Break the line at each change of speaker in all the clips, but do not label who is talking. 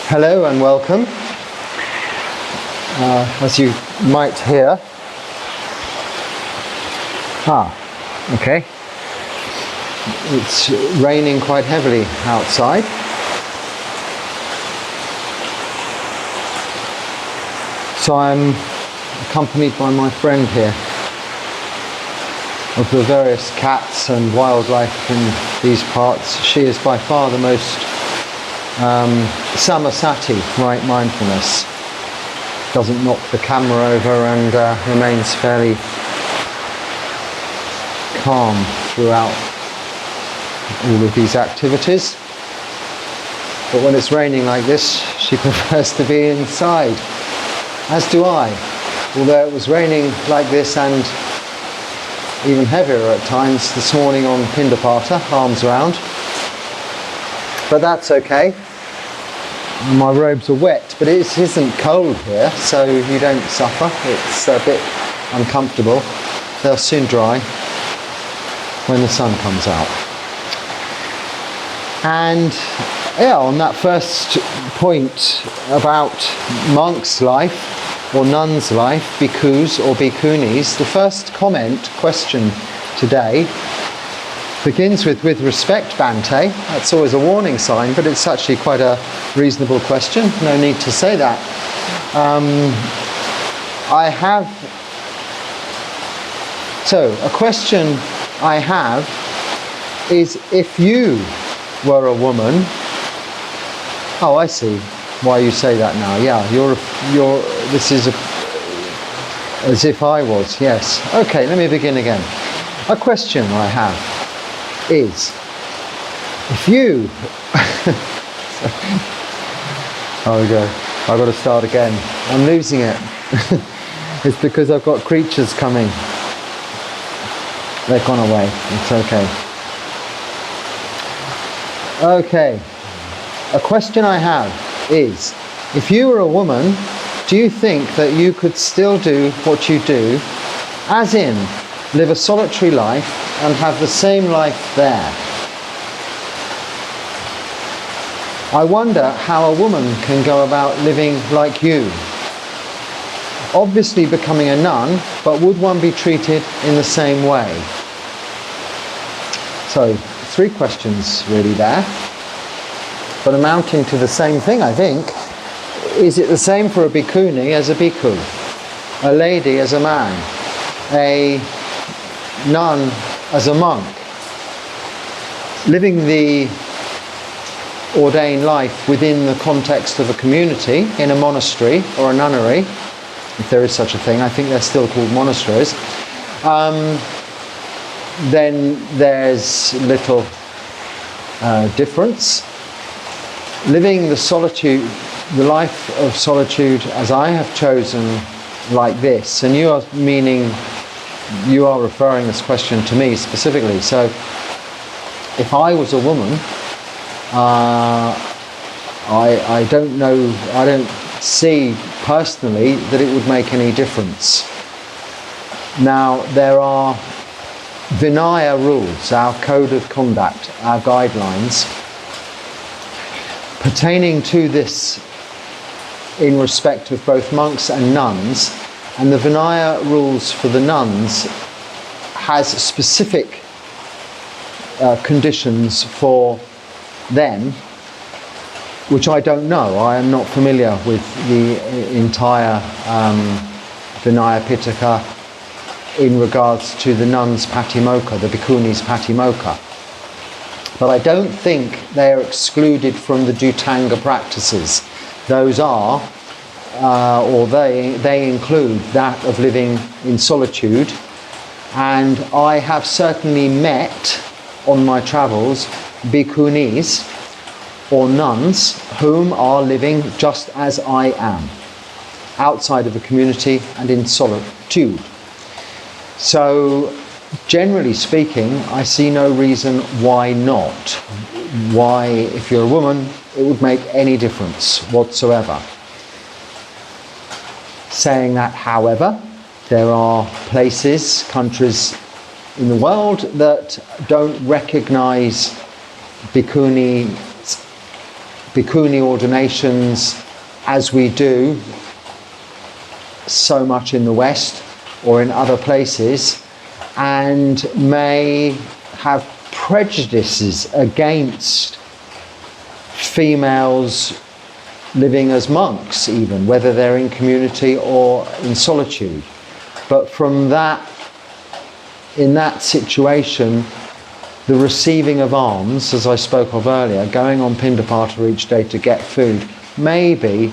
Hello and welcome. As you might hear, okay, it's raining quite heavily outside. So I'm accompanied by my friend here. Of the various cats and wildlife in these parts, she is by far the most samasati, right mindfulness. Doesn't knock the camera over and remains fairly calm throughout all of these activities. But when it's raining like this, she prefers to be inside, as do I. Although it was raining like this and even heavier at times this morning on Pindapata, arms round. But that's okay. My robes are wet, but it isn't cold here, so you don't suffer. It's a bit uncomfortable. They'll soon dry when the sun comes out. And yeah, on that first point about monk's life or nun's life, bhikkhus or bhikkhunis, the first question today begins with respect, Bhante. That's always a warning sign, but it's actually quite a reasonable question. No need to say that. A question I have is, if you were a woman, oh, I see why you say that now. Yeah, this is as if I was, yes. Okay, let me begin again. A question I have is, if you oh, we go. I've got to start again. I'm losing it. It's because I've got creatures coming. They've gone away. It's okay. Okay. A question I have is, if you were a woman, do you think that you could still do what you do, as in live a solitary life and have the same life there? I wonder how a woman can go about living like you. Obviously becoming a nun, but would one be treated in the same way? So, 3 questions really there, but amounting to the same thing, I think. Is it the same for a bhikkhuni as a bhikkhu? A lady as a man? A nun as a monk? Living the ordained life within the context of a community, in a monastery or a nunnery, if there is such a thing. I think they're still called monasteries. Then there's little difference. Living the life of solitude as I have chosen, like this, and you are referring this question to me specifically. So if I was a woman, I don't know, I don't see personally that it would make any difference. Now, there are Vinaya rules, our code of conduct, our guidelines, pertaining to this in respect of both monks and nuns. And the Vinaya rules for the nuns has specific conditions for them, which I don't know. I am not familiar with the entire Vinaya Pitaka in regards to the nuns' patimokkha, the bhikkhunis' patimokkha. But I don't think they are excluded from the Dutanga practices. Those are, or they include that of living in solitude. And I have certainly met on my travels bhikkhunis or nuns whom are living just as I am, outside of the community and in solitude. So generally speaking, I see no reason why not. Why, if you're a woman, it would make any difference whatsoever. Saying that, however, there are places, countries in the world that don't recognise bhikkhuni ordinations as we do so much in the West or in other places, and may have prejudices against females living as monks, even whether they're in community or in solitude. But from that, in that situation, the receiving of alms, as I spoke of earlier, going on Pindapata each day to get food, may be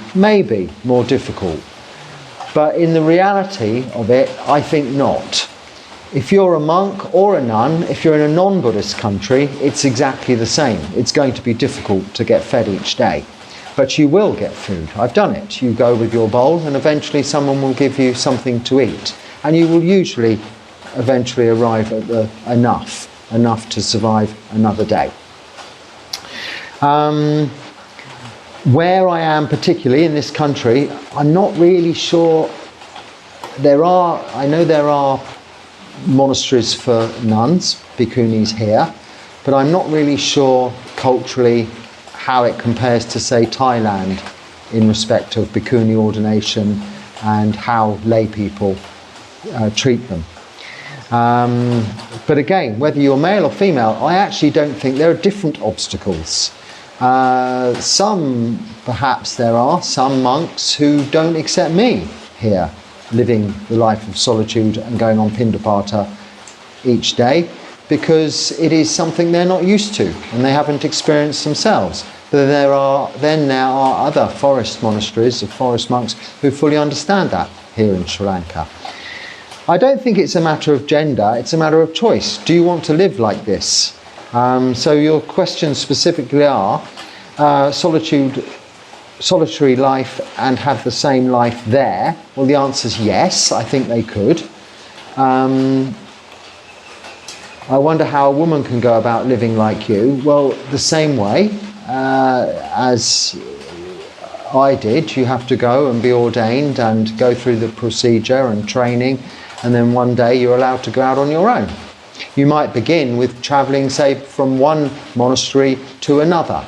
more difficult. But in the reality of it, I think not. If you're a monk or a nun, if you're in a non-Buddhist country, it's exactly the same. It's going to be difficult to get fed each day. But you will get food. I've done it. You go with your bowl and eventually someone will give you something to eat. And you will usually eventually arrive at enough to survive another day. Where I am particularly in this country, I'm not really sure. I know there are monasteries for nuns, bhikkhunis here, but I'm not really sure culturally how it compares to, say, Thailand in respect of bhikkhuni ordination and how lay people treat them. But again, whether you're male or female, I actually don't think there are different obstacles. Perhaps there are some monks who don't accept me here, living the life of solitude and going on Pindapata each day, because it is something they're not used to and they haven't experienced themselves. But there are other forest monasteries of forest monks who fully understand that here in Sri Lanka. I don't think it's a matter of gender, it's a matter of choice. Do you want to live like this? So your questions specifically are solitary life and have the same life there. Well, the answer is yes, I think they could. I wonder how a woman can go about living like you. Well, the same way as I did. You have to go and be ordained and go through the procedure and training, and then one day you're allowed to go out on your own. You might begin with travelling, say, from one monastery to another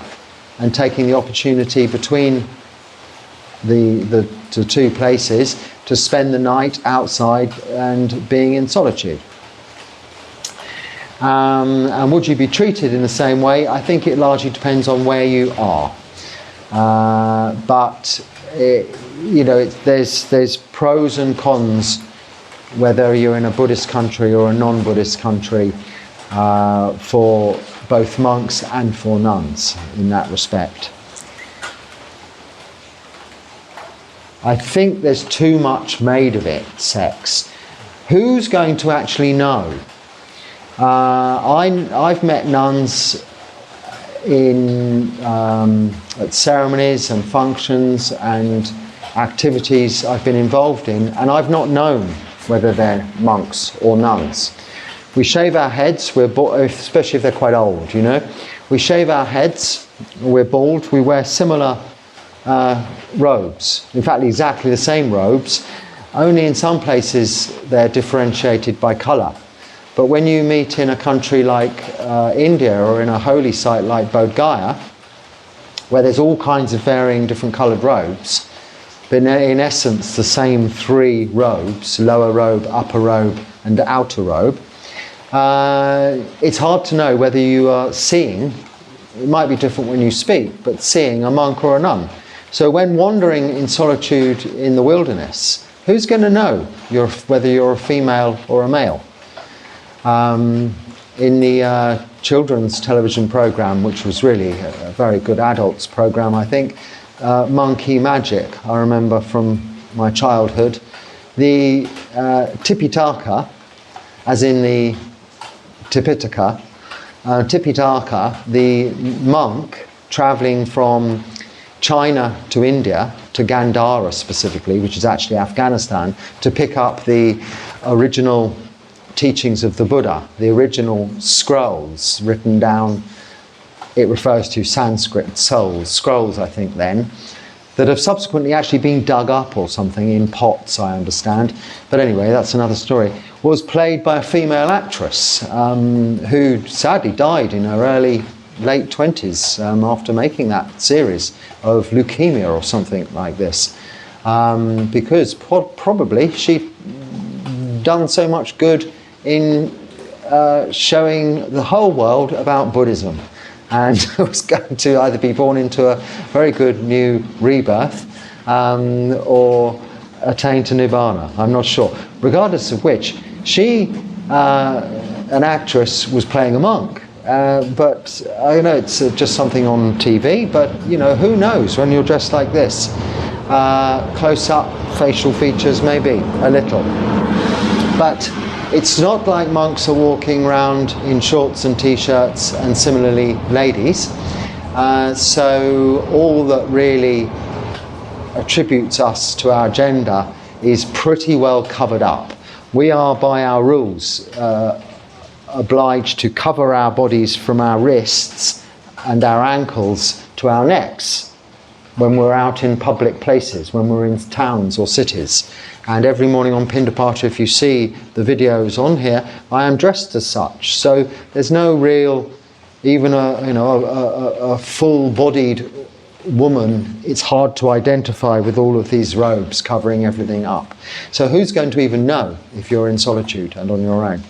and taking the opportunity between the two places to spend the night outside and being in solitude. And would you be treated in the same way? I think it largely depends on where you are. There's pros and cons whether you're in a Buddhist country or a non-Buddhist country for both monks and for nuns in that respect. I think there's too much made of it, sex. Who's going to actually know? I've met nuns at ceremonies and functions and activities I've been involved in, and I've not known whether they're monks or nuns. We shave our heads, especially if they're quite old, you know. We shave our heads, we're bald, we wear similar robes. In fact, exactly the same robes, only in some places they're differentiated by colour. But when you meet in a country like India or in a holy site like Bodh Gaya, where there's all kinds of varying different coloured robes, but in essence the same three robes, lower robe, upper robe and outer robe, it's hard to know whether you are seeing, it might be different when you speak, but seeing a monk or a nun. So when wandering in solitude in the wilderness, who's going to know whether you're a female or a male? In the children's television programme, which was really a very good adults programme, I think, Monkey Magic, I remember from my childhood, the Tipitaka, as in the Tipitaka, Tipitaka, the monk travelling from China to India, to Gandhara specifically, which is actually Afghanistan, to pick up the original teachings of the Buddha, the original scrolls written down. It refers to Sanskrit scrolls, I think then, that have subsequently actually been dug up or something in pots, I understand. But anyway, that's another story. Was played by a female actress who sadly died in her late 20s after making that series of leukemia or something like this. Because probably she'd done so much good in showing the whole world about Buddhism, and was going to either be born into a very good new rebirth or attain to Nibbana. I'm not sure. Regardless of which, she, an actress, was playing a monk. But I know it's just something on TV, but you know, who knows when you're dressed like this. Close-up facial features, maybe a little. But it's not like monks are walking around in shorts and t-shirts, and similarly ladies. So all that really attributes us to our gender is pretty well covered up. We are, by our rules, obliged to cover our bodies from our wrists and our ankles to our necks when we're out in public places, when we're in towns or cities. And every morning on Pindapata, if you see the videos on here, I am dressed as such. So there's no real, even a full-bodied woman, it's hard to identify with all of these robes covering everything up. So who's going to even know if you're in solitude and on your own?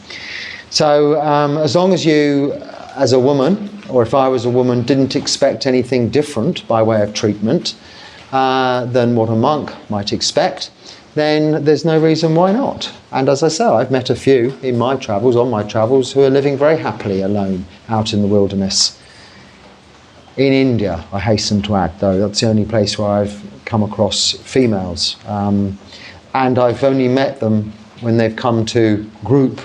So as long as you, as a woman, or if I was a woman, didn't expect anything different by way of treatment than what a monk might expect, then there's no reason why not. And as I say, I've met a few on my travels, who are living very happily alone out in the wilderness. In India, I hasten to add, though, that's the only place where I've come across females. And I've only met them when they've come to group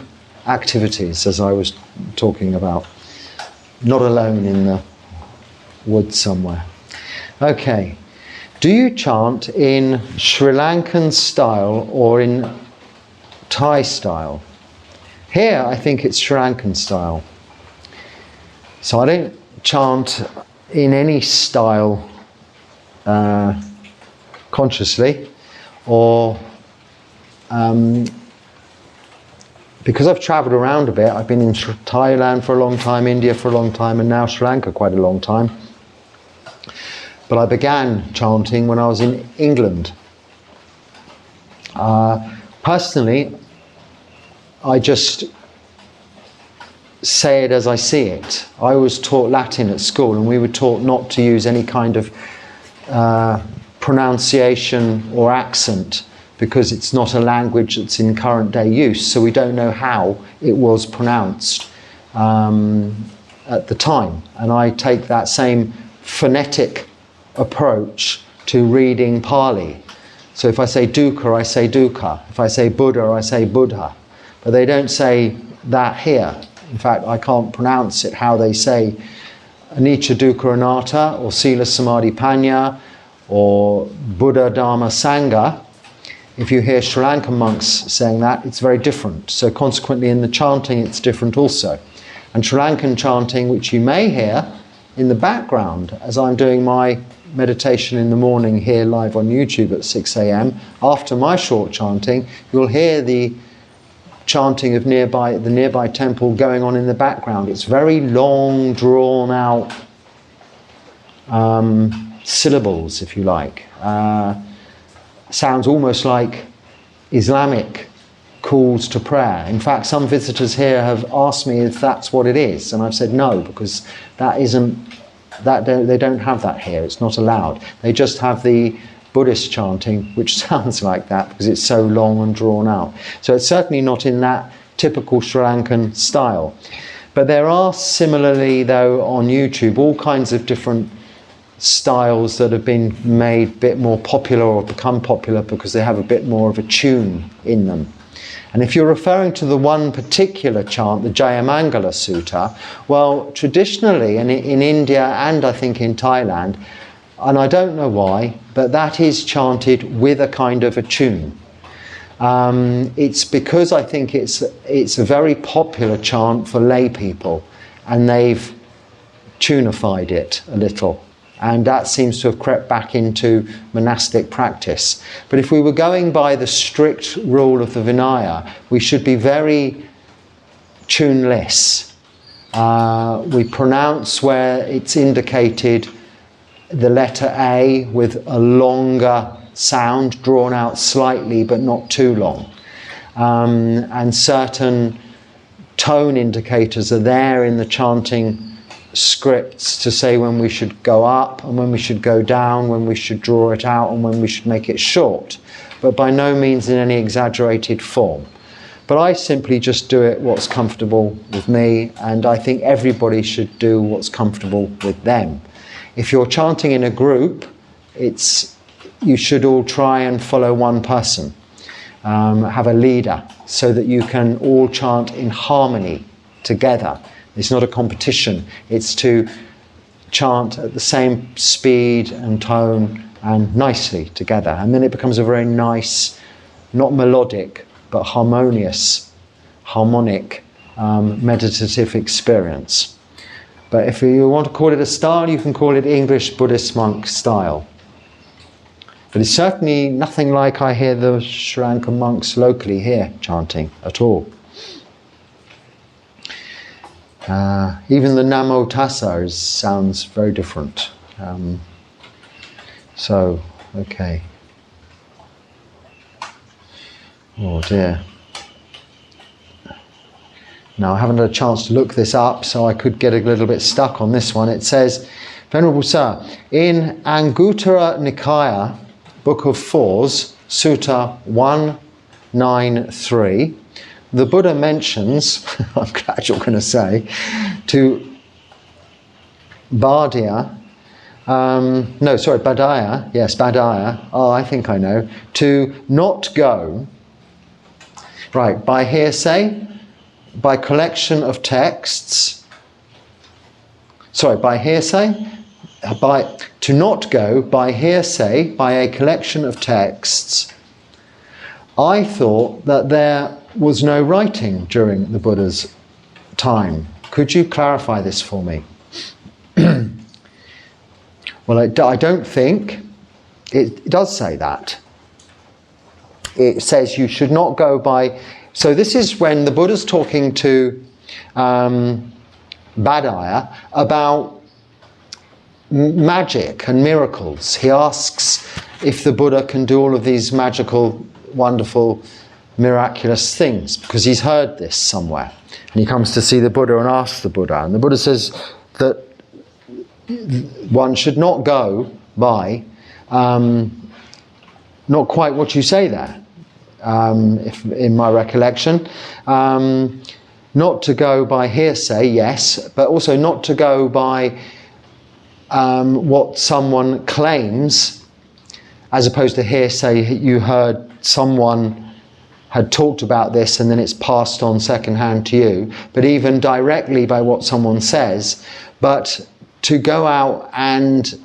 activities, as I was talking about. Not alone in the woods somewhere. Okay. Do you chant in Sri Lankan style or in Thai style? Here, I think it's Sri Lankan style. So I don't chant in any style consciously, or because I've travelled around a bit. I've been in Thailand for a long time, India for a long time, and now Sri Lanka quite a long time. But I began chanting when I was in England. Personally, I just say it as I see it. I was taught Latin at school, and we were taught not to use any kind of pronunciation or accent, because it's not a language that's in current day use, so we don't know how it was pronounced at the time. And I take that same phonetic approach to reading Pali. So if I say dukkha, I say dukkha. If I say Buddha, I say Buddha. But they don't say that here. In fact, I can't pronounce it how they say anicca dukkha anatta, or sila samadhi panya, or Buddha Dharma Sangha. If you hear Sri Lankan monks saying that, it's very different. So consequently in the chanting, it's different also. And Sri Lankan chanting, which you may hear in the background as I'm doing my meditation in the morning here live on YouTube at 6 a.m. After my short chanting, you'll hear the chanting of the nearby temple going on in the background. It's very long, drawn out syllables, if you like. Sounds almost like Islamic calls to prayer. In fact, some visitors here have asked me if that's what it is, and I've said no, because they don't have that here. It's not allowed. They just have the Buddhist chanting, which sounds like that because it's so long and drawn out. So it's certainly not in that typical Sri Lankan style. But there are similarly, though, on YouTube, all kinds of different styles that have been made a bit more popular or become popular because they have a bit more of a tune in them. And if you're referring to the one particular chant, the Jayamangala Sutta, well, traditionally in India and I think in Thailand, and I don't know why, but that is chanted with a kind of a tune. It's because I think it's a very popular chant for lay people, and they've tunified it a little, and that seems to have crept back into monastic practice. But if we were going by the strict rule of the Vinaya, we should be very tuneless. We pronounce where it's indicated the letter A with a longer sound, drawn out slightly but not too long. And certain tone indicators are there in the chanting scripts to say when we should go up and when we should go down, when we should draw it out and when we should make it short, but by no means in any exaggerated form. But I simply just do it what's comfortable with me, and I think everybody should do what's comfortable with them. If you're chanting in a group, you should all try and follow one person, have a leader, so that you can all chant in harmony together. It's not a competition, it's to chant at the same speed and tone and nicely together. And then it becomes a very nice, not melodic, but harmonic, meditative experience. But if you want to call it a style, you can call it English Buddhist monk style. But it's certainly nothing like I hear the Sri Lankan monks locally here chanting at all. Even the Namo Tassa sounds very different. Okay. Oh dear. Now I haven't had a chance to look this up, so I could get a little bit stuck on this one. It says, Venerable Sir, in Anguttara Nikaya, Book of Fours, Sutta 193, the Buddha mentions, I'm glad you're going to say, to Bhadaya, I think I know, to not go, right, by hearsay, by collection of texts, to not go by hearsay, by a collection of texts. I thought that there was no writing during the Buddha's time. Could you clarify this for me? Well, I don't think it does say that. It says you should not go by... So this is when the Buddha's talking to Bhadaya about magic and miracles. He asks if the Buddha can do all of these magical, wonderful, miraculous things, because he's heard this somewhere. And he comes to see the Buddha and asks the Buddha. And the Buddha says that one should not go by, not quite what you say there, if in my recollection, not to go by hearsay, yes, but also not to go by what someone claims, as opposed to hearsay. You heard someone had talked about this and then it's passed on secondhand to you, but even directly by what someone says, but to go out and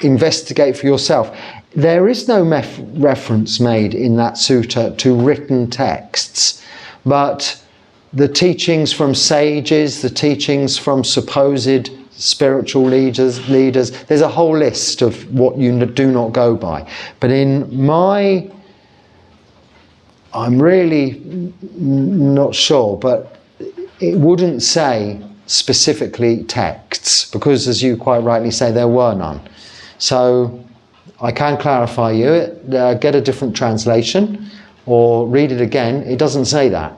investigate for yourself. There is no reference made in that sutta to written texts, but the teachings from sages, the teachings from supposed spiritual leaders, there's a whole list of what you do not go by. But I'm really not sure, but it wouldn't say specifically texts, because as you quite rightly say, there were none. So I can clarify you, get a different translation or read it again. It doesn't say that.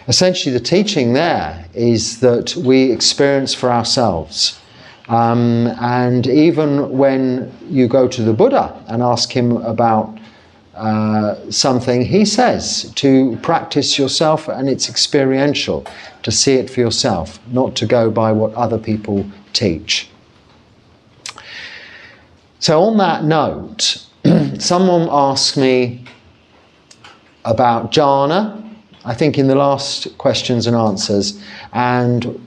Essentially, the teaching there is that we experience for ourselves. And even when you go to the Buddha and ask him about something, he says to practice yourself, and it's experiential, to see it for yourself, not to go by what other people teach. So on that note, someone asked me about jhana, I think in the last questions and answers, and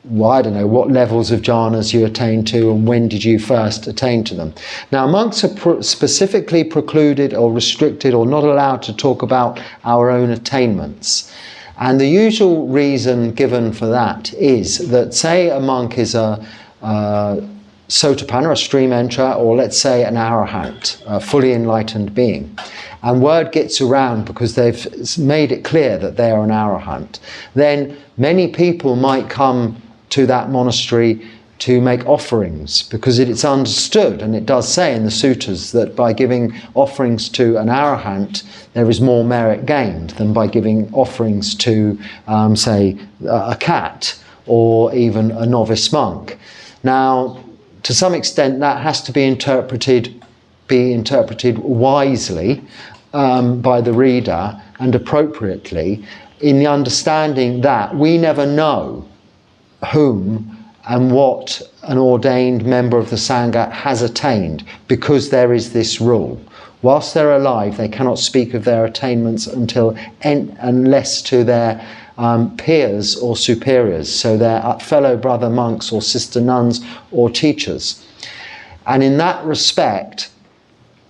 well, I don't know, what levels of jhanas you attain to and when did you first attain to them. Now, monks are specifically precluded or restricted or not allowed to talk about our own attainments. And the usual reason given for that is that, say, a monk is a sotapanna, a stream enterer, or let's say an arahant, a fully enlightened being, and word gets around because they've made it clear that they are an arahant, then many people might come to that monastery to make offerings, because it's understood, and it does say in the suttas, that by giving offerings to an arahant there is more merit gained than by giving offerings to, say, a cat or even a novice monk. Now, to some extent that has to be interpreted wisely by the reader, and appropriately, in the understanding that we never know whom and what an ordained member of the Sangha has attained, because there is this rule. Whilst they're alive, they cannot speak of their attainments unless to their peers or superiors, so their fellow brother monks or sister nuns or teachers. And in that respect,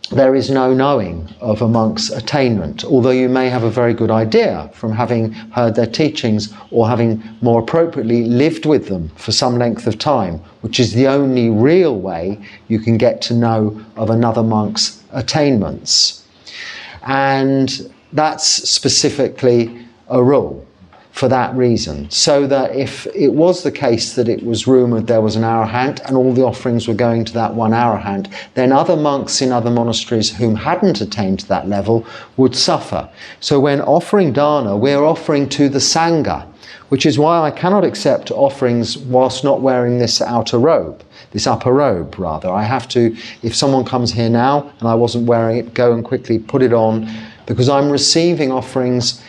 there is no knowing of a monk's attainment, although you may have a very good idea from having heard their teachings or having more appropriately lived with them for some length of time, which is the only real way you can get to know of another monk's attainments. And that's specifically a rule for that reason, so that if it was the case that it was rumoured there was an arahant and all the offerings were going to that one arahant, then other monks in other monasteries whom hadn't attained to that level would suffer. So when offering dana, we're offering to the Sangha, which is why I cannot accept offerings whilst not wearing this outer robe, this upper robe rather. I have to, if someone comes here now and I wasn't wearing it, go and quickly put it on, because I'm receiving offerings,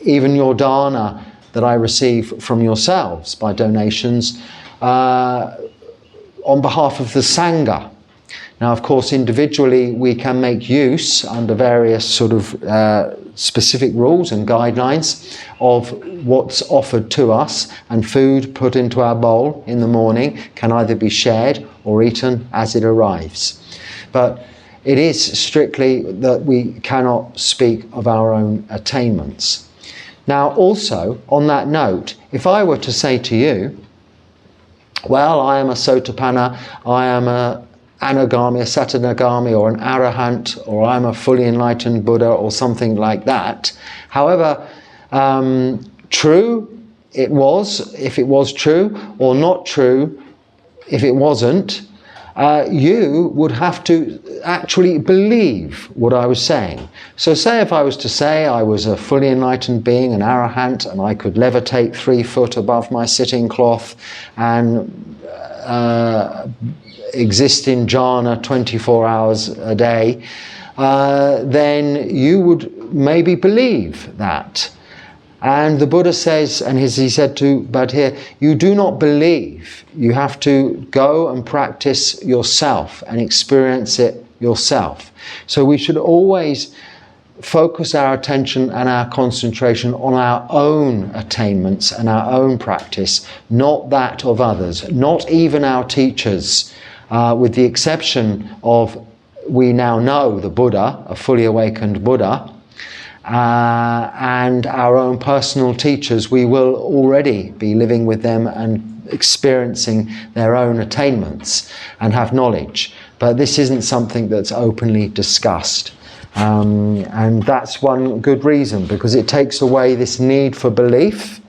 even your dana that I receive from yourselves by donations, on behalf of the Sangha. Now, of course, individually we can make use, under various sort of specific rules and guidelines, of what's offered to us, and food put into our bowl in the morning can either be shared or eaten as it arrives. But it is strictly that we cannot speak of our own attainments. Now, also, on that note, if I were to say to you, well, I am a sotapanna, I am a anagami, a satanagami, or an arahant, or I'm a fully enlightened Buddha, or something like that, however true it was, if it was true, or not true if it wasn't, you would have to actually believe what I was saying. So say if I was to say I was a fully enlightened being, an arahant, and I could levitate 3 foot above my sitting cloth and exist in jhana 24 hours a day, then you would maybe believe that. And the Buddha says, and he said to Badhir, you do not believe, you have to go and practice yourself and experience it yourself. So we should always focus our attention and our concentration on our own attainments and our own practice, not that of others, not even our teachers, with the exception of, we now know the Buddha, a fully awakened Buddha, and our own personal teachers. We will already be living with them and experiencing their own attainments and have knowledge, but this isn't something that's openly discussed, and that's one good reason, because it takes away this need for belief,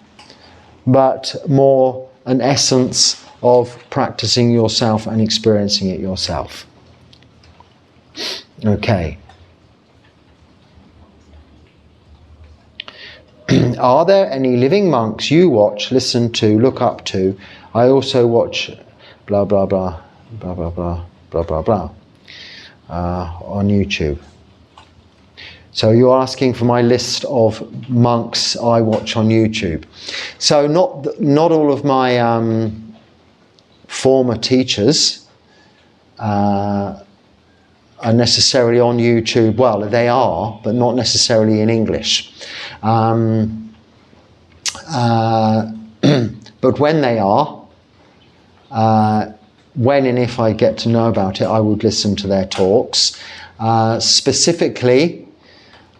but more an essence of practicing yourself and experiencing it yourself. Okay. Are there any living monks you watch, listen to, look up to? I also watch blah blah blah, blah blah blah, blah blah blah on YouTube. So you're asking for my list of monks I watch on YouTube. So not all of my former teachers are necessarily on YouTube. Well, they are, but not necessarily in English. But when they are, when and if I get to know about it, I would listen to their talks. Specifically,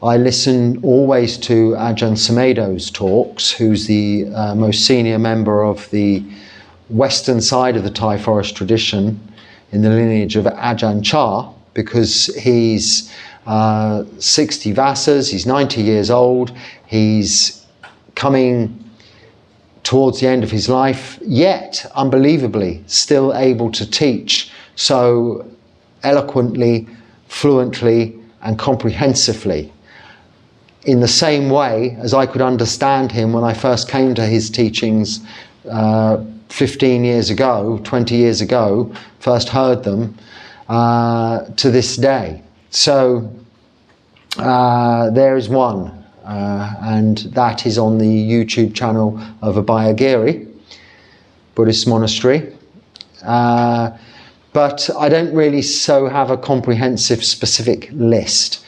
I listen always to Ajahn Sumedho's talks, who's the most senior member of the western side of the Thai forest tradition in the lineage of Ajahn Chah, because he's 60 Vassas, he's 90 years old, he's coming towards the end of his life, yet unbelievably still able to teach so eloquently, fluently and comprehensively, in the same way as I could understand him when I first came to his teachings 15 years ago, 20 years ago, first heard them, to this day. So there is one. And that is on the YouTube channel of Abhayagiri Buddhist monastery. But I don't really have a comprehensive specific list.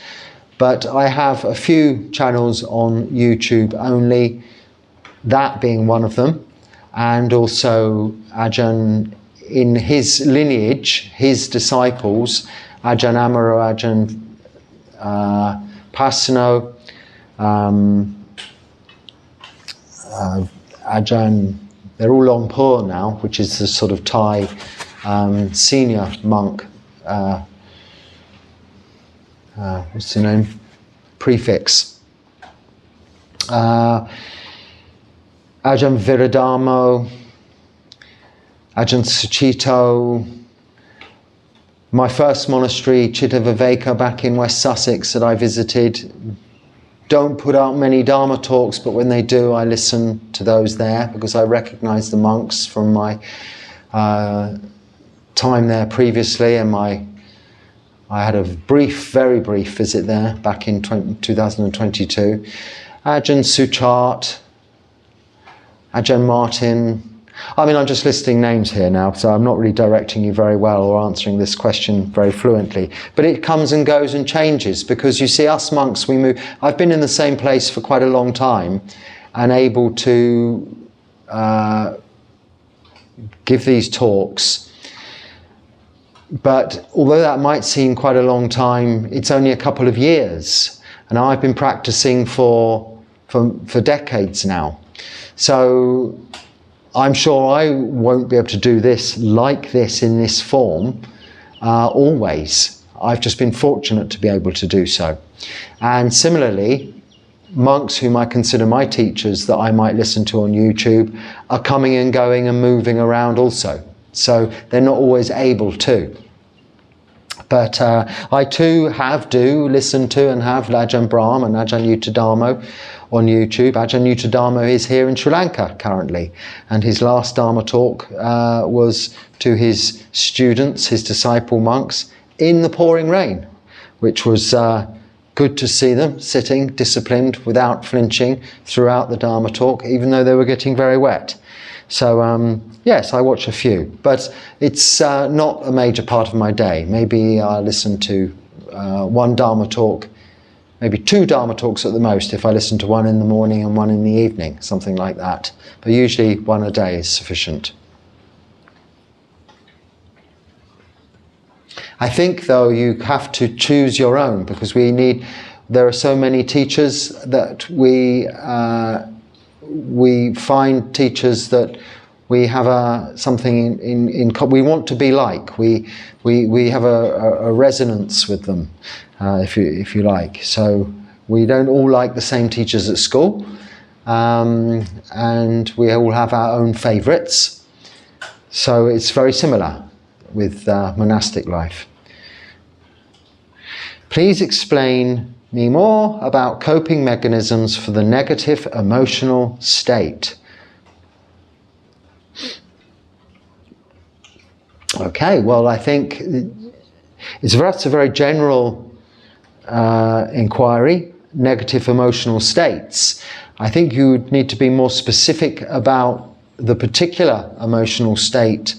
But I have a few channels on YouTube only, that being one of them. And also Ajahn, in his lineage, his disciples, Ajahn Amaro, Ajahn Pasano, Ajahn, they're all Longpur now, which is the sort of Thai senior monk, what's the name? Prefix. Ajahn Viradamo, Ajahn Suchito. My first monastery, Chittaviveka, back in West Sussex, that I visited, don't put out many Dharma talks, but when they do, I listen to those there because I recognise the monks from my time there previously, and I had a very brief visit there back in 2022. Ajahn Suchat, Ajahn Martin. I mean, I'm just listing names here now, so I'm not really directing you very well or answering this question very fluently. But it comes and goes and changes, because you see, us monks, we move. I've been in the same place for quite a long time and able to give these talks. But although that might seem quite a long time, it's only a couple of years. And I've been practicing for decades now. So I'm sure I won't be able to do this like this in this form always. I've just been fortunate to be able to do so. And similarly, monks whom I consider my teachers that I might listen to on YouTube are coming and going and moving around also. So they're not always able to. But I too do listen to and have Ajahn Brahm and Ajahn Yuttadharmo on YouTube. Ajahn Yuttadharmo is here in Sri Lanka currently, and his last Dharma talk was to his students, his disciple monks, in the pouring rain, which was good to see them sitting disciplined without flinching throughout the Dharma talk, even though they were getting very wet. So yes, I watch a few, but it's not a major part of my day. Maybe I listen to one Dharma talk, maybe two Dharma talks at the most, if I listen to one in the morning and one in the evening, something like that. But usually one a day is sufficient. I think, though, you have to choose your own, because there are so many teachers that we find teachers that we have something in we want to be like. We have a resonance with them, if you like. So we don't all like the same teachers at school, and we all have our own favourites. So it's very similar with monastic life. Please explain me more about coping mechanisms for the negative emotional state. Okay, well, I think that's a very general inquiry, negative emotional states. I think you would need to be more specific about the particular emotional state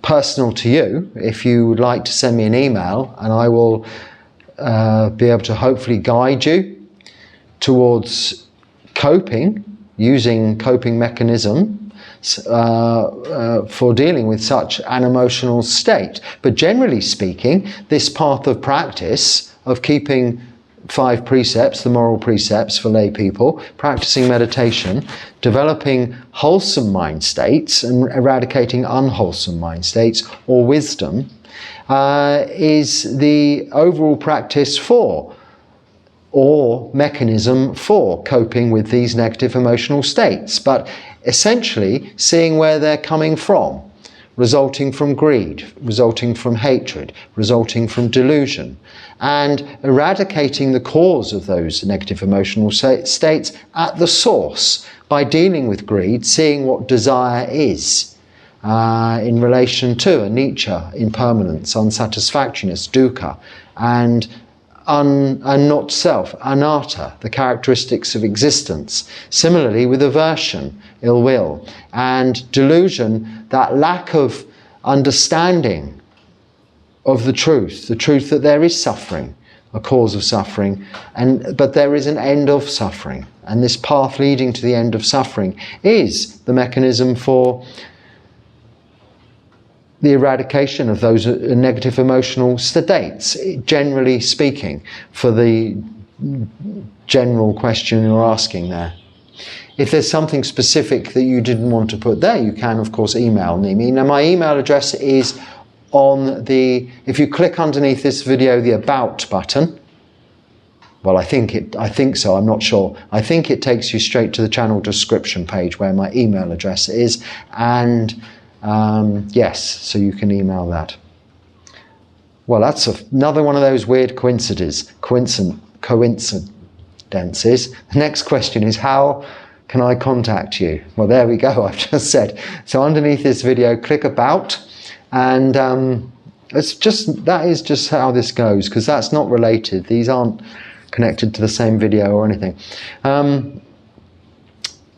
personal to you. If you would like to send me an email, and I will be able to hopefully guide you towards coping, using coping mechanisms for dealing with such an emotional state. But generally speaking, this path of practice of keeping 5 precepts, the moral precepts for lay people, practicing meditation, developing wholesome mind states and eradicating unwholesome mind states, or wisdom, is the overall practice for, or mechanism for, coping with these negative emotional states. But essentially seeing where they're coming from, resulting from greed, resulting from hatred, resulting from delusion, and eradicating the cause of those negative emotional states at the source by dealing with greed, seeing what desire is in relation to anicca, impermanence, unsatisfactoriness, dukkha, and not self, anatta, the characteristics of existence. Similarly with aversion, ill will, and delusion, that lack of understanding of the truth that there is suffering, a cause of suffering, but there is an end of suffering. And this path leading to the end of suffering is the mechanism for the eradication of those negative emotional states, generally speaking, for the general question you're asking there. If there's something specific that you didn't want to put there, you can, of course, email me. Now, my email address is on the, if you click underneath this video, the About button. Well, I think so, I'm not sure. I think it takes you straight to the channel description page where my email address is, and yes, so you can email that. Well, that's another one of those weird coincidences. The next question is, how can I contact you? Well, there we go, I've just said. So underneath this video, click About, and that is just how this goes, because that's not related. These aren't connected to the same video or anything. And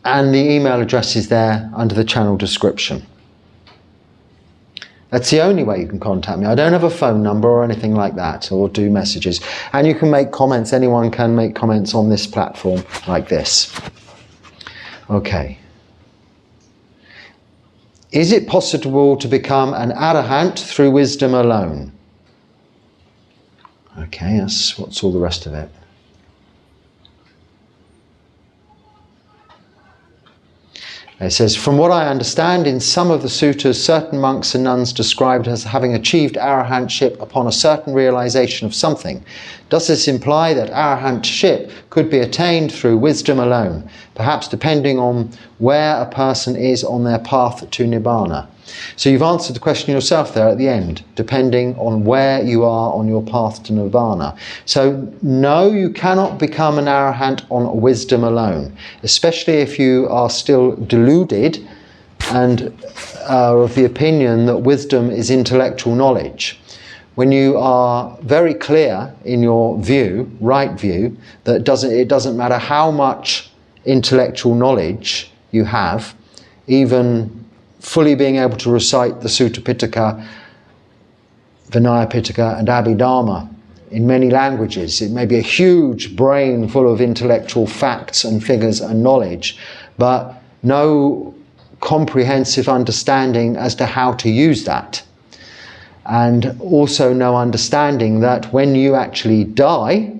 the email address is there under the channel description. That's the only way you can contact me. I don't have a phone number or anything like that, or do messages. And you can make comments, anyone can make comments on this platform like this. Okay. Is it possible to become an arahant through wisdom alone? Okay, what's all the rest of it? It says, from what I understand, in some of the suttas, certain monks and nuns described as having achieved arahantship upon a certain realization of something. Does this imply that arahantship could be attained through wisdom alone, perhaps depending on where a person is on their path to nibbana? So you've answered the question yourself there at the end, depending on where you are on your path to nibbana. So no, you cannot become an arahant on wisdom alone, especially if you are still deluded and are of the opinion that wisdom is intellectual knowledge. When you are very clear in your view, right view, that it doesn't matter how much intellectual knowledge you have, even fully being able to recite the Sutta Pitaka, Vinaya Pitaka and Abhidharma in many languages. It may be a huge brain full of intellectual facts and figures and knowledge, but no comprehensive understanding as to how to use that. And also no understanding that when you actually die,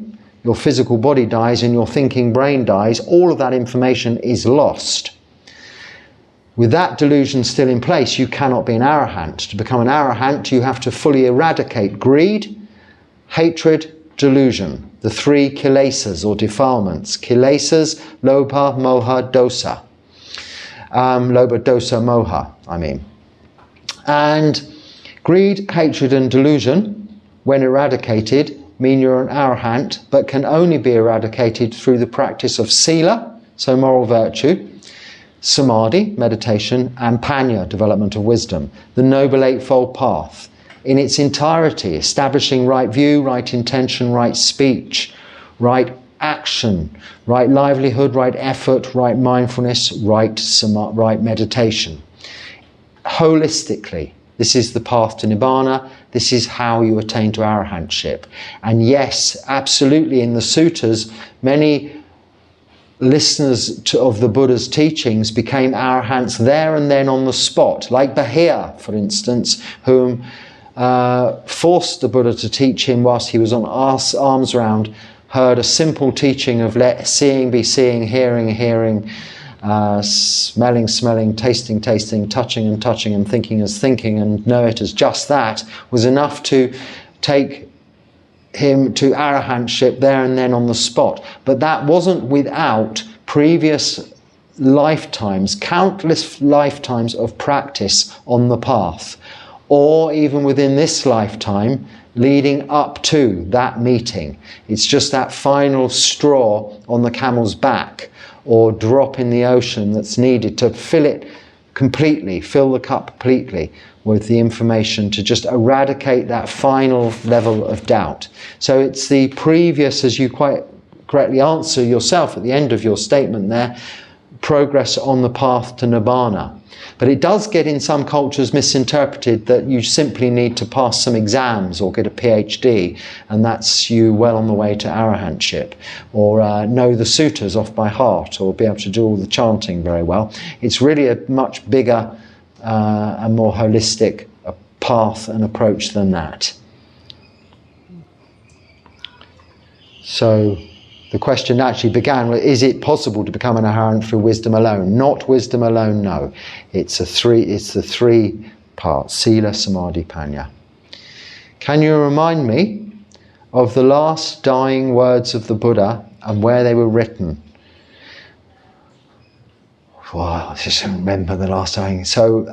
your physical body dies and your thinking brain dies, all of that information is lost. With that delusion still in place, you cannot be an arahant. To become an arahant, you have to fully eradicate greed, hatred, delusion, the 3 kilesas or defilements. Kilesas, lobha, moha, dosa. Lobha, dosa, moha, I mean. And greed, hatred and delusion, when eradicated, mean you're an arahant, but can only be eradicated through the practice of sila, so moral virtue, samadhi, meditation, and panya, development of wisdom, the Noble Eightfold Path, in its entirety, establishing right view, right intention, right speech, right action, right livelihood, right effort, right mindfulness, right meditation. Holistically, this is the path to nibbana. This is how you attain to arahantship. And yes, absolutely, in the suttas, many listeners of the Buddha's teachings became arahants there and then on the spot, like Bahia, for instance, whom forced the Buddha to teach him whilst he was on arms round, heard a simple teaching of let seeing be seeing, hearing hearing, smelling smelling, tasting tasting, touching and touching, and thinking as thinking, and know it as just that, was enough to take him to arahantship there and then on the spot. But that wasn't without previous lifetimes, countless lifetimes of practice on the path, or even within this lifetime leading up to that meeting. It's just that final straw on the camel's back, or drop in the ocean that's needed to fill it completely, fill the cup completely with the information to just eradicate that final level of doubt. So it's the previous, as you quite correctly answer yourself at the end of your statement there, progress on the path to Nibbana. But it does get in some cultures misinterpreted that you simply need to pass some exams or get a PhD, and that's you well on the way to arahantship, or know the suttas off by heart, or be able to do all the chanting very well. It's really a much bigger and more holistic path and approach than that. So the question actually began with, is it possible to become an arahant through wisdom alone? Not wisdom alone, no. It's the three parts, sila, samadhi, panya. Can you remind me of the last dying words of the Buddha and where they were written? Well, I just don't remember the last dying. So,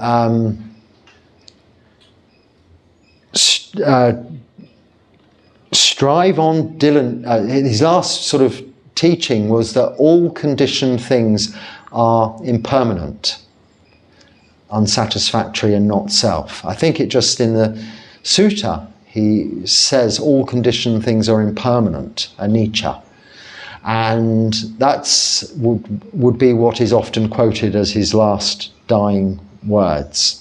strive on his last sort of teaching was that all conditioned things are impermanent, unsatisfactory and not self. I think it just in the sutta he says all conditioned things are impermanent, anicca, and that's would be what is often quoted as his last dying words.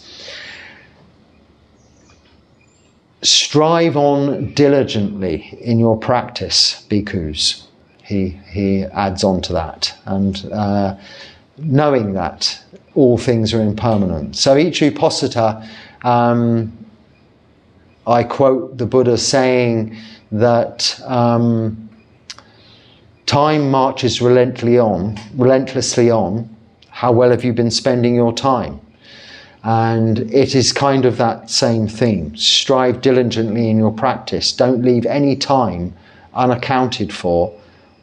Strive on diligently in your practice, bhikkhus. He adds on to that, and knowing that all things are impermanent. So each uposatha, I quote the Buddha saying that time marches relentlessly on. How well have you been spending your time? And it is kind of that same theme. Strive diligently in your practice. Don't leave any time unaccounted for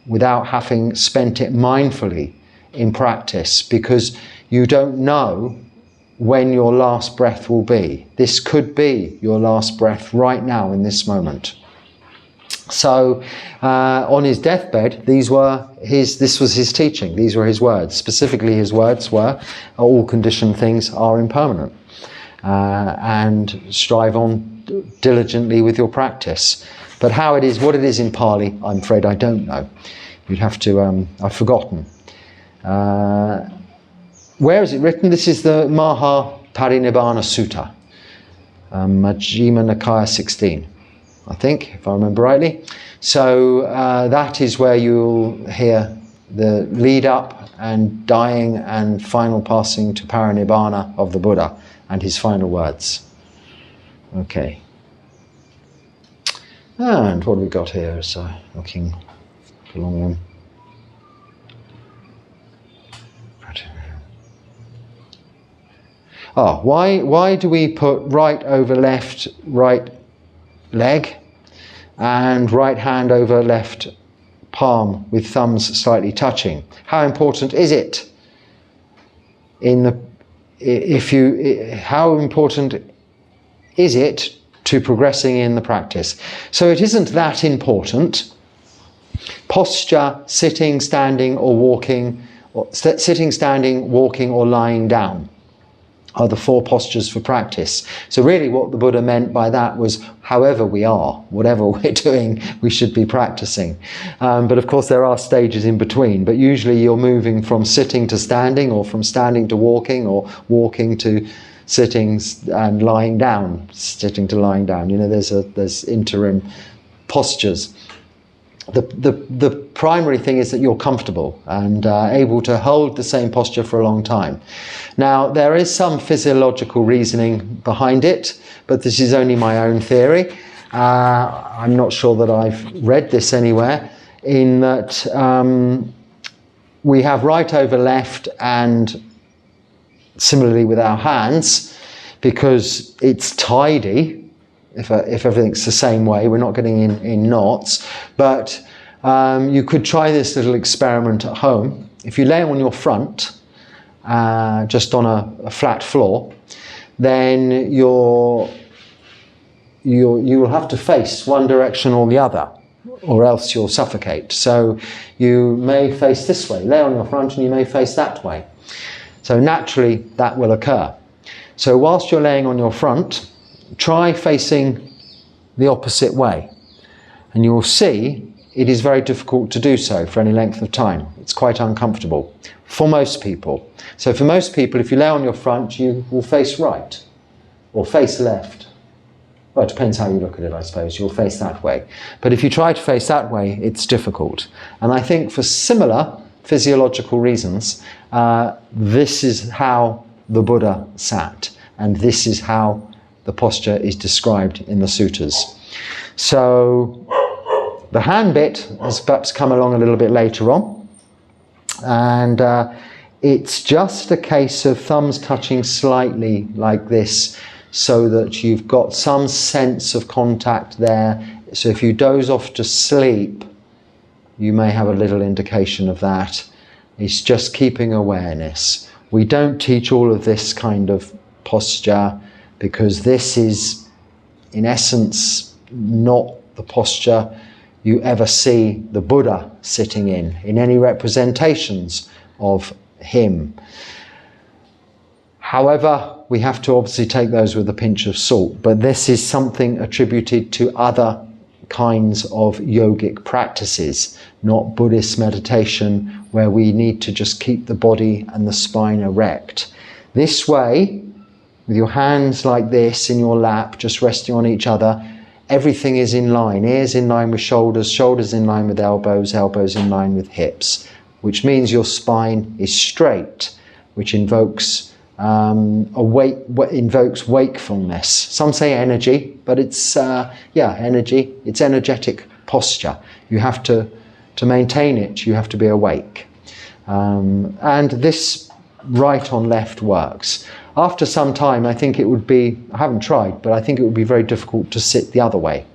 without having spent it mindfully in practice, because you don't know when your last breath will be. This could be your last breath right now in this moment. So on his deathbed, this was his teaching, these were his words. Specifically his words were, all conditioned things are impermanent, and strive on diligently with your practice. But how it is, what it is in Pali, I'm afraid I don't know. You'd have to, I've forgotten. Where is it written? This is the Maha Parinibbana Sutta, Majjhima Nikaya 16. I think, if I remember rightly. So that is where you'll hear the lead up and dying and final passing to parinibbana of the Buddha and his final words. Okay. And what have we got here? So looking along them. Why do we put right over left, right leg, and right hand over left palm with thumbs slightly touching? How important is it how important is it to progressing in the practice? So it isn't that important. Posture, sitting, standing or walking, walking or lying down are the four postures for practice. So really what the Buddha meant by that was however we are, whatever we're doing, we should be practicing. But of course there are stages in between, but usually you're moving from sitting to standing, or from standing to walking, or walking to sitting and lying down, sitting to lying down. You know, there's interim postures. the primary thing is that you're comfortable and able to hold the same posture for a long time. Now, there is some physiological reasoning behind it, but this is only my own theory. I'm not sure that I've read this anywhere, in that we have right over left, and similarly with our hands, because it's tidy. If everything's the same way, we're not getting in knots. But you could try this little experiment at home. If you lay on your front, just on a flat floor, then you will have to face one direction or the other, or else you'll suffocate. So you may face this way, lay on your front, and you may face that way. So naturally that will occur. So whilst you're laying on your front, try facing the opposite way, and you will see it is very difficult to do so for any length of time. It's quite uncomfortable for most people. So for most people, if you lay on your front, you will face right or face left. Well, it depends how you look at it, I suppose. You'll face that way. But if you try to face that way, it's difficult. And I think for similar physiological reasons, this is how the Buddha sat, and this is how the posture is described in the sutras. So the hand bit has perhaps come along a little bit later on, and it's just a case of thumbs touching slightly like this, so that you've got some sense of contact there. So if you doze off to sleep, you may have a little indication of that. It's just keeping awareness. We don't teach all of this kind of posture, because this is, in essence, not the posture you ever see the Buddha sitting in any representations of him. However, we have to obviously take those with a pinch of salt, but this is something attributed to other kinds of yogic practices, not Buddhist meditation, where we need to just keep the body and the spine erect. This way, with your hands like this in your lap, just resting on each other, everything is in line. Ears in line with shoulders, shoulders in line with elbows, elbows in line with hips, which means your spine is straight, which invokes invokes wakefulness. Some say energy, but it's energy. It's energetic posture. You have to maintain it. You have to be awake, and this right on left works. After some time, I think it would be, I haven't tried, but I think it would be very difficult to sit the other way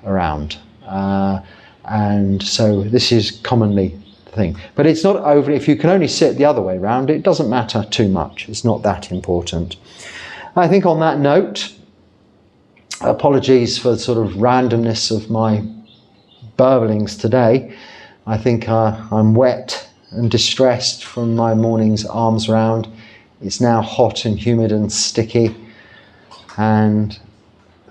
around. And so this is commonly the thing. But it's not overly, if you can only sit the other way around, it doesn't matter too much. It's not that important. I think on that note, apologies for the sort of randomness of my burblings today. I think I'm wet and distressed from my morning's arms round. It's now hot and humid and sticky, and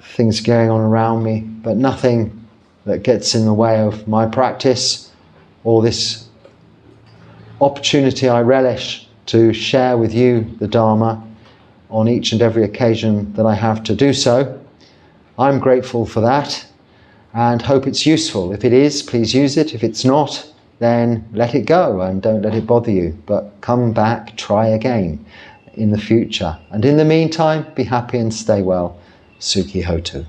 things going on around me, but nothing that gets in the way of my practice or this opportunity I relish to share with you the Dharma on each and every occasion that I have to do so. I'm grateful for that and hope it's useful. If it is, please use it. If it's not, then let it go and don't let it bother you. But come back, try again in the future. And in the meantime, be happy and stay well. Sukhi Hotu.